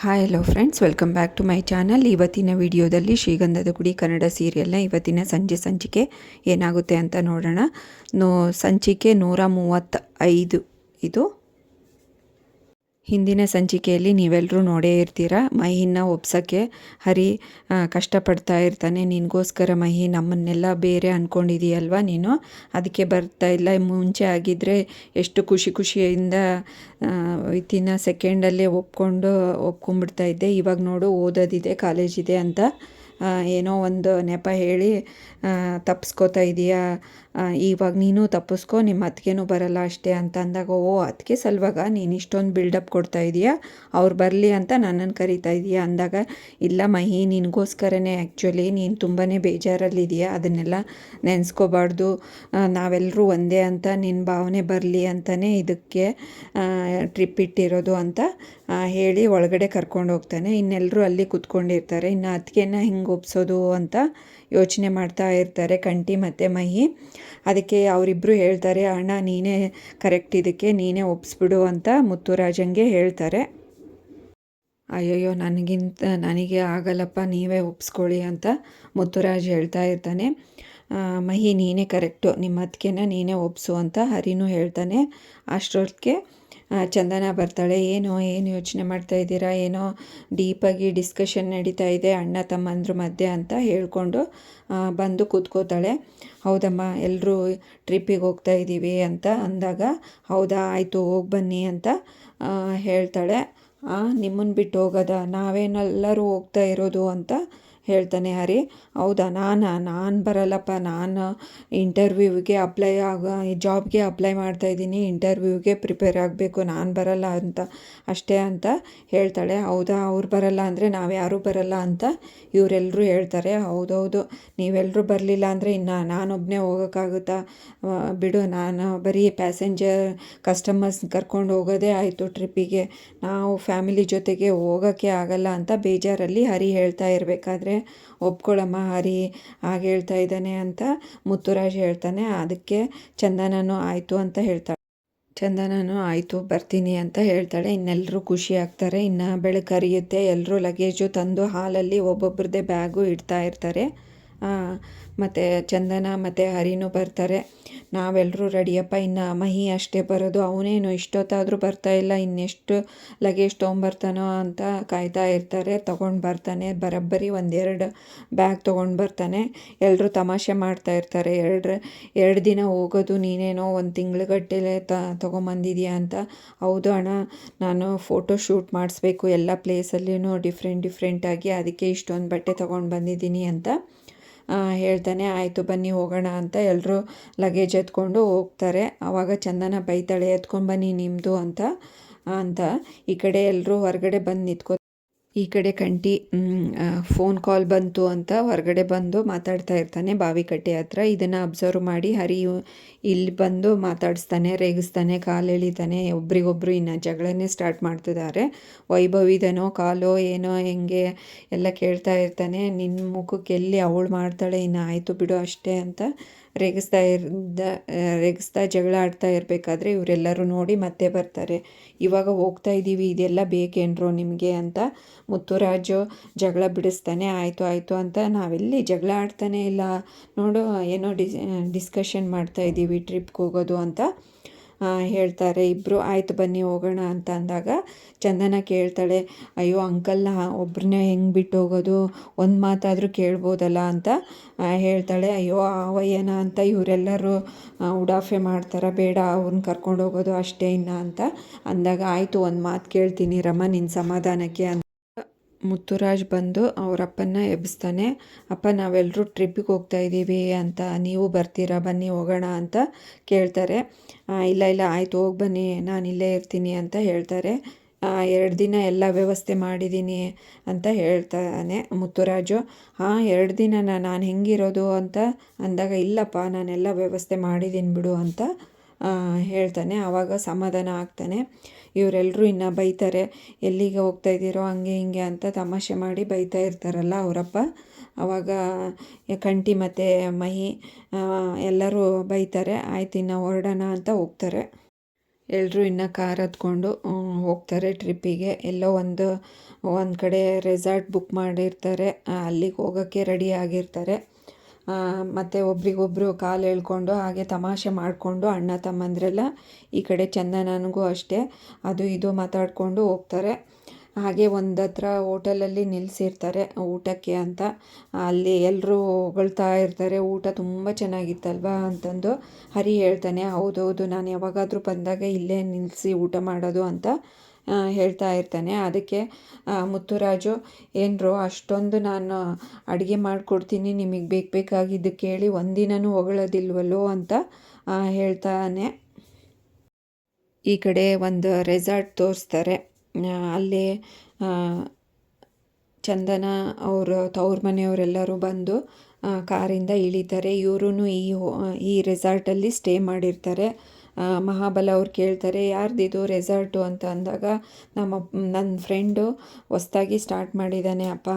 Hi hello friends, welcome back to my channel. ಇವತ್ತಿನ ವಿಡಿಯೋದಲ್ಲಿ ಶ್ರೀಗಂಧದ ಗುಡಿ ಕನ್ನಡ ಸೀರಿಯಲ್ನ ಇವತ್ತಿನ ಸಂಚಿಕೆ ಏನಾಗುತ್ತೆ ಅಂತ ನೋಡೋಣ. ಸಂಚಿಕೆ 135 ಇದು. ಹಿಂದಿನ ಸಂಚಿಕೆಯಲ್ಲಿ ನೀವೆಲ್ಲರೂ ನೋಡೇ ಇರ್ತೀರ. ಮಹಿನ ಒಪ್ಸೋಕ್ಕೆ ಹರಿ ಕಷ್ಟಪಡ್ತಾ ಇರ್ತಾನೆ. ನಿನಗೋಸ್ಕರ ಮಹಿ ನಮ್ಮನ್ನೆಲ್ಲ ಬೇರೆ ಅಂದ್ಕೊಂಡಿದೀಯಲ್ವ ನೀನು, ಅದಕ್ಕೆ ಬರ್ತಾ ಇಲ್ಲ. ಮುಂಚೆ ಆಗಿದ್ದರೆ ಎಷ್ಟು ಖುಷಿಯಿಂದ ವಿತಿನ್ ಸೆಕೆಂಡಲ್ಲೇ ಒಪ್ಕೊಂಡ್ಬಿಡ್ತಾ ಇದ್ದೆ. ಇವಾಗ ನೋಡು, ಓದೋದಿದೆ, ಕಾಲೇಜಿದೆ ಅಂತ ಏನೋ ಒಂದು ನೆಪ ಹೇಳಿ ತಪ್ಪಿಸ್ಕೋತಾ ಇದೀಯಾ. ಇವಾಗ ನೀನು ತಪ್ಪಿಸ್ಕೊ, ನಿಮ್ಮ ಅತ್ತಿಗೆನೂ ಬರಲ್ಲ ಅಷ್ಟೇ ಅಂತ ಅಂದಾಗ, ಓ ಅದಕ್ಕೆ ಸಲುವಾಗ ನೀನು ಇಷ್ಟೊಂದು ಬಿಲ್ಡಪ್ ಕೊಡ್ತಾ ಇದೀಯಾ, ಅವ್ರು ಬರಲಿ ಅಂತ ನನ್ನನ್ನು ಕರಿತಾ ಇದೀಯಾ ಅಂದಾಗ, ಇಲ್ಲ ಮಹಿ, ನಿನಗೋಸ್ಕರನೇ ಆ್ಯಕ್ಚುಲಿ ನೀನು ತುಂಬಾ ಬೇಜಾರಲ್ಲಿದೆಯಾ, ಅದನ್ನೆಲ್ಲ ನೆನೆಸ್ಕೋಬಾರ್ದು. ನಾವೆಲ್ಲರೂ ಒಂದೇ ಅಂತ ನಿನ್ನ ಭಾವನೆ ಬರಲಿ ಅಂತಲೇ ಇದಕ್ಕೆ ಟ್ರಿಪ್ ಇಟ್ಟಿರೋದು ಅಂತ ಹೇಳಿ ಒಳಗಡೆ ಕರ್ಕೊಂಡು ಹೋಗ್ತಾನೆ. ಇನ್ನೆಲ್ಲರೂ ಅಲ್ಲಿ ಕೂತ್ಕೊಂಡಿರ್ತಾರೆ. ಇನ್ನು ಅತ್ತಿಗೆನ ಹಿಂಗೆ ಒಪ್ಸೋದು ಅಂತ ಯೋಚನೆ ಮಾಡ್ತಾ ಇರ್ತಾರೆ ಕಂಠಿ ಮತ್ತು ಮಹಿ. ಅದಕ್ಕೆ ಅವರಿಬ್ಬರು ಹೇಳ್ತಾರೆ, ಅಣ್ಣ ನೀನೇ ಕರೆಕ್ಟ್, ಇದಕ್ಕೆ ನೀನೇ ಒಪ್ಸ್ಬಿಡು ಅಂತ ಮುತ್ತುರಾಜಂಗೆ ಹೇಳ್ತಾರೆ. ಅಯ್ಯಯ್ಯೋ, ನನಗೆ ಆಗಲ್ಲಪ್ಪ, ನೀವೇ ಒಪ್ಸ್ಕೊಳ್ಳಿ ಅಂತ ಮುತ್ತುರಾಜ್ ಹೇಳ್ತಾ ಇರ್ತಾನೆ. ಮಹಿ ನೀನೇ ಕರೆಕ್ಟು, ನಿಮ್ಮ ಅತ್ತಿಗೆನ ನೀನೇ ಒಪ್ಸು ಅಂತ ಹರಿನೂ ಹೇಳ್ತಾನೆ. ಅಷ್ಟೊತ್ತಿಗೆ ಚಂದನ ಬರ್ತಾಳೆ. ಏನು ಯೋಚನೆ ಮಾಡ್ತಾ ಇದ್ದೀರಾ, ಏನೋ ಡೀಪಾಗಿ ಡಿಸ್ಕಷನ್ ನಡೀತಾ ಇದೆ ಅಣ್ಣ ತಮ್ಮಂದ್ರ ಮಧ್ಯೆ ಅಂತ ಹೇಳ್ಕೊಂಡು ಬಂದು ಕೂತ್ಕೋತಾಳೆ. ಹೌದಮ್ಮ, ಎಲ್ಲರೂ ಟ್ರಿಪ್ಪಿಗೆ ಹೋಗ್ತಾ ಇದ್ದೀವಿ ಅಂತ ಅಂದಾಗ, ಹೌದಾ ಆಯಿತು ಹೋಗಿ ಬನ್ನಿ ಅಂತ ಹೇಳ್ತಾಳೆ. ನಿಮ್ಮನ್ನು ಬಿಟ್ಟು ಹೋಗೋದ, ನಾವೇನೆಲ್ಲರೂ ಹೋಗ್ತಾ ಇರೋದು ಅಂತ ಹೇಳ್ತಾನೆ ಹರಿ. ಹೌದಾ, ನಾನು ಬರಲ್ಲಪ್ಪ, ನಾನು ಇಂಟರ್ವ್ಯೂಗೆ ಜಾಬ್ಗೆ ಅಪ್ಲೈ ಮಾಡ್ತಾಯಿದ್ದೀನಿ, ಇಂಟರ್ವ್ಯೂಗೆ ಪ್ರಿಪೇರ್ ಆಗಬೇಕು, ನಾನು ಬರಲ್ಲ ಅಂತ ಅಷ್ಟೇ ಅಂತ ಹೇಳ್ತಾಳೆ. ಹೌದಾ, ಅವ್ರು ಬರಲ್ಲ ಅಂದರೆ ನಾವು ಯಾರೂ ಬರಲ್ಲ ಅಂತ ಇವರೆಲ್ಲರೂ ಹೇಳ್ತಾರೆ. ಹೌದೌದು, ನೀವೆಲ್ಲರೂ ಬರಲಿಲ್ಲ ಅಂದರೆ ಇನ್ನು ನಾನೊಬ್ಬನೇ ಹೋಗೋಕ್ಕಾಗುತ್ತಾ, ಬಿಡು, ನಾನು ಬರೀ ಕಸ್ಟಮರ್ಸ್ ಕರ್ಕೊಂಡು ಹೋಗೋದೇ ಆಯಿತು ಟ್ರಿಪ್ಪಿಗೆ, ನಾವು ಫ್ಯಾಮಿಲಿ ಜೊತೆಗೆ ಹೋಗೋಕ್ಕೆ ಆಗಲ್ಲ ಅಂತ ಬೇಜಾರಲ್ಲಿ ಹರಿ ಹೇಳ್ತಾ ಇರಬೇಕಾದ್ರೆ, ಒಪ್ಕೊಳ್ಳಮ್ಮ ಹರಿ ಹಾಗೆ ಹೇಳ್ತಾ ಇದ್ದಾನೆ ಅಂತ ಮುತ್ತುರಾಜ್ ಹೇಳ್ತಾನೆ. ಅದಕ್ಕೆ ಚಂದನನೂ ಆಯಿತು ಅಂತ ಹೇಳ್ತಾಳೆ. ಚಂದನನೂ ಆಯಿತು ಬರ್ತೀನಿ ಅಂತ ಹೇಳ್ತಾಳೆ. ಇನ್ನೆಲ್ಲರೂ ಖುಷಿ ಆಗ್ತಾರೆ. ಇನ್ನು ಬೆಳಕು ಹರಿಯುತ್ತೆ. ಎಲ್ಲರೂ ಲಗೇಜು ತಂದು ಹಾಲಲ್ಲಿ ಒಬ್ಬೊಬ್ರದ್ದೇ ಬ್ಯಾಗು ಇಡ್ತಾ ಇರ್ತಾರೆ. ಮತ್ತು ಚಂದನ ಮತ್ತು ಹರಿನೂ ಬರ್ತಾರೆ. ನಾವೆಲ್ಲರೂ ರೆಡಿಯಪ್ಪ, ಇನ್ನು ಮಹಿ ಅಷ್ಟೇ ಬರೋದು, ಅವನೇನು ಇಷ್ಟೊತ್ತಾದರೂ ಬರ್ತಾಯಿಲ್ಲ, ಇನ್ನೆಷ್ಟು ಲಗೇಜ್ ತೊಗೊಂಬರ್ತಾನೋ ಅಂತ ಕಾಯ್ತಾ ಇರ್ತಾರೆ. ತೊಗೊಂಡು ಬರ್ತಾನೆ, ಬರೋಬ್ಬರಿ 1-2 ಬ್ಯಾಗ್ ತೊಗೊಂಡು ಬರ್ತಾನೆ. ಎಲ್ಲರೂ ತಮಾಷೆ ಮಾಡ್ತಾ ಇರ್ತಾರೆ. ಎರಡು ದಿನ ಹೋಗೋದು, ನೀನೇನೋ 1 ತಿಂಗ್ಳುಗಟ್ಟಲೆ ತೊಗೊಂಬಂದಿದೆಯಾ ಅಂತ. ಹೌದು ಅಣ್ಣ, ನಾನು ಫೋಟೋ ಶೂಟ್ ಮಾಡಿಸ್ಬೇಕು ಎಲ್ಲ ಪ್ಲೇಸಲ್ಲಿನೂ ಡಿಫ್ರೆಂಟಾಗಿ, ಅದಕ್ಕೆ ಇಷ್ಟೊಂದು ಬಟ್ಟೆ ತೊಗೊಂಡು ಬಂದಿದ್ದೀನಿ ಅಂತ ಹೇಳ್ತಾನೆ. ಆಯಿತು ಬನ್ನಿ ಹೋಗೋಣ ಅಂತ ಎಲ್ಲರೂ ಲಗೇಜ್ ಎತ್ಕೊಂಡು ಹೋಗ್ತಾರೆ. ಆವಾಗ ಚಂದನ ಬೈತಾಳೆ, ಎತ್ಕೊಂಡು ಬನ್ನಿ ನಿಮ್ಮದು ಅಂತ ಈ ಕಡೆ ಎಲ್ಲರೂ ಹೊರಗಡೆ ಬಂದು ಈ ಕಡೆ ಕಂಠಿ ಫೋನ್ ಕಾಲ್ ಬಂತು ಅಂತ ಹೊರಗಡೆ ಬಂದು ಮಾತಾಡ್ತಾ ಇರ್ತಾನೆ ಬಾವಿಕಟ್ಟೆ ಹತ್ರ. ಇದನ್ನು ಅಬ್ಸರ್ವ್ ಮಾಡಿ ಹರಿ ಇಲ್ಲಿ ಬಂದು ಮಾತಾಡಿಸ್ತಾನೆ, ರೇಗಿಸ್ತಾನೆ, ಕಾಲು ಎಳಿತಾನೆ. ಒಬ್ರಿಗೊಬ್ರು ಇನ್ನು ಜಗಳನ್ನೇ ಸ್ಟಾರ್ಟ್ ಮಾಡ್ತಿದ್ದಾರೆ. ವೈಭವಿದನೋ ಕಾಲೋ ಏನೋ ಹೆಂಗೆ ಎಲ್ಲ ಕೇಳ್ತಾ ಇರ್ತಾನೆ. ನಿನ್ನ ಮುಖಕ್ಕೆ ಎಲ್ಲಿ ಅವಳು ಮಾಡ್ತಾಳೆ, ಇನ್ನು ಆಯಿತು ಬಿಡು ಅಷ್ಟೇ ಅಂತ ರೇಗಿಸ್ತಾ ಜಗಳ ಆಡ್ತಾ ಇರಬೇಕಾದ್ರೆ ಇವರೆಲ್ಲರೂ ನೋಡಿ ಮತ್ತೆ ಬರ್ತಾರೆ. ಇವಾಗ ಹೋಗ್ತಾ ಇದ್ದೀವಿ, ಇದೆಲ್ಲ ಬೇಕೇನ್ರೋ ನಿಮಗೆ ಅಂತ ಮುತ್ತುರಾಜು ಜಗಳ ಬಿಡಿಸ್ತಾನೆ. ಆಯಿತು ಅಂತ, ನಾವೆಲ್ಲಿ ಜಗಳ ಆಡ್ತಾನೆ ಇಲ್ಲ ನೋಡು, ಏನೋ ಡಿಸ್ಕಷನ್ ಮಾಡ್ತಾ ಇದ್ದೀವಿ ಟ್ರಿಪ್ಗೆ ಹೋಗೋದು ಅಂತ ಹೇಳ್ತಾರೆ ಇಬ್ಬರು. ಆಯಿತು ಬನ್ನಿ ಹೋಗೋಣ ಅಂತ ಅಂದಾಗ ಚಂದನ ಕೇಳ್ತಾಳೆ, ಅಯ್ಯೋ ಅಂಕಲ್ನ ಒಬ್ಬರನ್ನೇ ಹೆಂಗೆ ಬಿಟ್ಟು ಹೋಗೋದು, ಒಂದು ಮಾತಾದರೂ ಕೇಳ್ಬೋದಲ್ಲ ಅಂತ ಹೇಳ್ತಾಳೆ. ಅಯ್ಯೋ ಆವಯ್ಯನ ಅಂತ ಇವರೆಲ್ಲರೂ ಉಡಾಫೆ ಮಾಡ್ತಾರೆ, ಬೇಡ ಅವ್ರನ್ನ ಕರ್ಕೊಂಡು ಹೋಗೋದು ಅಷ್ಟೇ ಇನ್ನು ಅಂತ ಅಂದಾಗ, ಆಯಿತು ಒಂದು ಮಾತು ಕೇಳ್ತೀನಿ ರಮ್ಮ ನಿನ್ನ ಸಮಾಧಾನಕ್ಕೆ ಅಂತ ಮುತ್ತುರಾಜ್ ಬಂದು ಅವರಪ್ಪನ್ನ ಎಬ್ಬಿಸ್ತಾನೆ. ಅಪ್ಪ, ನಾವೆಲ್ಲರೂ ಟ್ರಿಪ್ಪಿಗೆ ಹೋಗ್ತಾ ಇದ್ದೀವಿ ಅಂತ, ನೀವು ಬರ್ತೀರಾ, ಬನ್ನಿ ಹೋಗೋಣ ಅಂತ ಕೇಳ್ತಾರೆ. ಇಲ್ಲ ಆಯಿತು ಹೋಗಿ ಬನ್ನಿ, ನಾನು ಇಲ್ಲೇ ಇರ್ತೀನಿ ಅಂತ ಹೇಳ್ತಾರೆ. 2 ದಿನ ಎಲ್ಲ ವ್ಯವಸ್ಥೆ ಮಾಡಿದ್ದೀನಿ ಅಂತ ಹೇಳ್ತಾನೆ ಮುತ್ತುರಾಜು. 2 ದಿನ ನಾನು ಹೆಂಗಿರೋದು ಅಂತ ಅಂದಾಗ, ಇಲ್ಲಪ್ಪ ನಾನೆಲ್ಲ ವ್ಯವಸ್ಥೆ ಮಾಡಿದ್ದೀನಿ ಬಿಡು ಅಂತ ಹೇಳ್ತಾನೆ. ಆವಾಗ ಸಮಾಧಾನ ಆಗ್ತಾನೆ. ಇವರೆಲ್ಲರೂ ಇನ್ನು ಬೈತಾರೆ, ಎಲ್ಲಿಗೆ ಹೋಗ್ತಾ ಇದ್ದೀರೋ ಹಂಗೆ ಹಿಂಗೆ ಅಂತ ತಮಾಷೆ ಮಾಡಿ ಬೈತಾ ಇರ್ತಾರಲ್ಲ ಅವರಪ್ಪ. ಆವಾಗ ಕಂಠಿ ಮತ್ತು ಮಹಿ ಎಲ್ಲರೂ ಬೈತಾರೆ. ಆಯ್ತು ಇನ್ನು ಹೊರಡೋಣ ಅಂತ ಹೋಗ್ತಾರೆ. ಎಲ್ಲರೂ ಇನ್ನು ಕಾರ್ ಹತ್ಕೊಂಡು ಹೋಗ್ತಾರೆ ಟ್ರಿಪ್ಪಿಗೆ. ಎಲ್ಲೋ ಒಂದು ಕಡೆ ರೆಸಾರ್ಟ್ ಬುಕ್ ಮಾಡಿರ್ತಾರೆ, ಅಲ್ಲಿಗೆ ಹೋಗೋಕ್ಕೆ ರೆಡಿ ಆಗಿರ್ತಾರೆ. ಮತ್ತು ಒಬ್ರಿಗೊಬ್ಬರು ಕಾಲು ಎಳ್ಕೊಂಡು ಹಾಗೆ ತಮಾಷೆ ಮಾಡಿಕೊಂಡು ಅಣ್ಣ ತಮ್ಮಂದಿರೆಲ್ಲ ಈ ಕಡೆ ಚಂದನನಿಗೂ ಅಷ್ಟೇ ಅದು ಇದು ಮಾತಾಡಿಕೊಂಡು ಹೋಗ್ತಾರೆ. ಹಾಗೆ ಒಂದು ಹತ್ರ ಹೋಟೆಲಲ್ಲಿ ನಿಲ್ಲಿಸಿರ್ತಾರೆ ಊಟಕ್ಕೆ ಅಂತ. ಅಲ್ಲಿ ಎಲ್ಲರೂ ಹೊಗಳ್ತಾ ಇರ್ತಾರೆ, ಊಟ ತುಂಬ ಚೆನ್ನಾಗಿತ್ತಲ್ವಾ ಅಂತಂದು. ಹರಿ ಹೇಳ್ತಾನೆ, ಹೌದೌದು ನಾನು ಯಾವಾಗಾದರೂ ಬಂದಾಗ ಇಲ್ಲೇ ನಿಲ್ಲಿಸಿ ಊಟ ಮಾಡೋದು ಅಂತ ಹೇಳ್ತಾ ಇರ್ತಾನೆ. ಅದಕ್ಕೆ ಮುತ್ತುರಾಜು, ಏನ್ರೋ ಅಷ್ಟೊಂದು ನಾನು ಅಡುಗೆ ಮಾಡಿಕೊಡ್ತೀನಿ, ನಿಮಗೆ ಬೇಕಾಗಿದ್ದು ಕೇಳಿ ಒಂದಿನನೂ ಹೊಗಳೋದಿಲ್ವಲ್ಲೋ ಅಂತ ಹೇಳ್ತಾನೆ. ಈ ಕಡೆ ಒಂದು ರೆಸಾರ್ಟ್ ತೋರಿಸ್ತಾರೆ. ಅಲ್ಲಿ ಚಂದನ ಅವ್ರ ತವ್ರ ಮನೆಯವರೆಲ್ಲರೂ ಬಂದು ಕಾರಿಂದ ಇಳಿತಾರೆ. ಇವರು ಈ ರೆಸಾರ್ಟಲ್ಲಿ ಸ್ಟೇ ಮಾಡಿರ್ತಾರೆ. ಮಹಾಬಲ ಅವ್ರು ಕೇಳ್ತಾರೆ, ಯಾರ್ದಿದು ರೆಸಾರ್ಟು ಅಂತ ಅಂದಾಗ, ನನ್ನ ಫ್ರೆಂಡು ಹೊಸ್ದಾಗಿ ಸ್ಟಾರ್ಟ್ ಮಾಡಿದ್ದಾನೆ ಅಪ್ಪ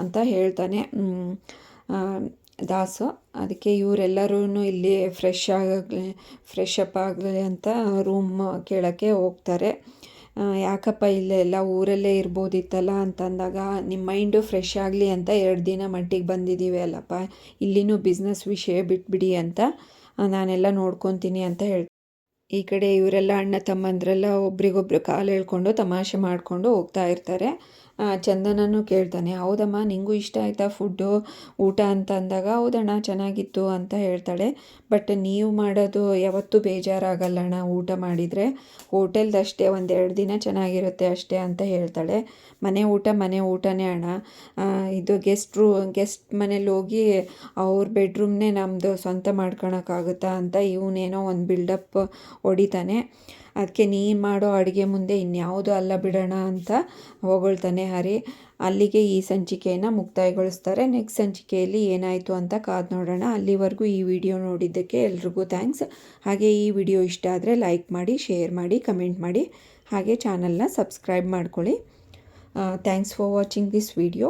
ಅಂತ ಹೇಳ್ತಾನೆ ದಾಸು. ಅದಕ್ಕೆ ಇವರೆಲ್ಲರೂ ಇಲ್ಲಿ ಫ್ರೆಶ್ ಅಪ್ ಆಗಲಿ ಅಂತ ರೂಮ್ ಕೇಳೋಕ್ಕೆ ಹೋಗ್ತಾರೆ. ಯಾಕಪ್ಪ ಇಲ್ಲೇ ಎಲ್ಲ ಊರಲ್ಲೇ ಇರ್ಬೋದಿತ್ತಲ್ಲ ಅಂತಂದಾಗ, ನಿಮ್ಮ ಮೈಂಡು ಫ್ರೆಶ್ ಆಗಲಿ ಅಂತ 2 ದಿನ ಮಟ್ಟಿಗೆ ಬಂದಿದ್ದೀವಿ ಅಲ್ಲಪ್ಪ, ಇಲ್ಲಿನೂ ಬಿಸ್ನೆಸ್ ವಿಷಯ ಬಿಟ್ಬಿಡಿ ಅಂತ ನಾನೆಲ್ಲ ನೋಡ್ಕೊತೀನಿ ಅಂತ ಹೇಳ್ತೀನಿ. ಈ ಕಡೆ ಇವರೆಲ್ಲ ಅಣ್ಣ ತಮ್ಮಂದ್ರೆಲ್ಲ ಒಬ್ರಿಗೊಬ್ರು ಕಾಲು ಎಳ್ಕೊಂಡು ತಮಾಷೆ ಮಾಡಿಕೊಂಡು ಹೋಗ್ತಾ ಇರ್ತಾರೆ. ಚಂದನನು ಕೇಳ್ತಾನೆ, ಹೌದಮ್ಮ ನಿಂಗೂ ಇಷ್ಟ ಆಯಿತಾ ಫುಡ್ಡು ಊಟ ಅಂತ ಅಂದಾಗ, ಹೌದಣ್ಣ ಚೆನ್ನಾಗಿತ್ತು ಅಂತ ಹೇಳ್ತಾಳೆ. ಬಟ್ ನೀವು ಮಾಡೋದು ಯಾವತ್ತೂ ಬೇಜಾರಾಗಲ್ಲಣ್ಣ ಊಟ ಮಾಡಿದರೆ, ಹೋಟೆಲ್ದಷ್ಟೇ 1-2 ದಿನ ಚೆನ್ನಾಗಿರುತ್ತೆ ಅಷ್ಟೇ ಅಂತ ಹೇಳ್ತಾಳೆ. ಮನೆ ಊಟನೇ ಅಣ್ಣ, ಇದು ಗೆಸ್ಟ್ ಮನೇಲಿ ಹೋಗಿ ಅವ್ರ ಬೆಡ್ರೂಮ್ನೇ ನಮ್ಮದು ಸ್ವಂತ ಮಾಡ್ಕೊಳಕ್ಕಾಗುತ್ತಾ ಅಂತ ಇವನೇನೋ ಒಂದು ಬಿಲ್ಡಪ್ ಹೊಡಿತಾನೆ. ಅದಕ್ಕೆ ನೀನು ಮಾಡೋ ಅಡುಗೆ ಮುಂದೆ ಇನ್ಯಾವುದು ಅಲ್ಲ ಬಿಡೋಣ ಅಂತ ಹೊಗಳ್ತಾನೆ ಹರಿ. ಅಲ್ಲಿಗೆ ಈ ಸಂಚಿಕೆಯನ್ನು ಮುಕ್ತಾಯಗೊಳಿಸ್ತಾರೆ. ನೆಕ್ಸ್ಟ್ ಸಂಚಿಕೆಯಲ್ಲಿ ಏನಾಯಿತು ಅಂತ ಕಾದು ನೋಡೋಣ. ಅಲ್ಲಿವರೆಗೂ ಈ ವಿಡಿಯೋ ನೋಡಿದ್ದಕ್ಕೆ ಎಲ್ರಿಗೂ ಥ್ಯಾಂಕ್ಸ್. ಹಾಗೆ ಈ ವಿಡಿಯೋ ಇಷ್ಟ ಆದರೆ ಲೈಕ್ ಮಾಡಿ, ಶೇರ್ ಮಾಡಿ, ಕಮೆಂಟ್ ಮಾಡಿ, ಹಾಗೆ ಚಾನಲ್ನ ಸಬ್ಸ್ಕ್ರೈಬ್ ಮಾಡ್ಕೊಳ್ಳಿ. Thanks for watching this video.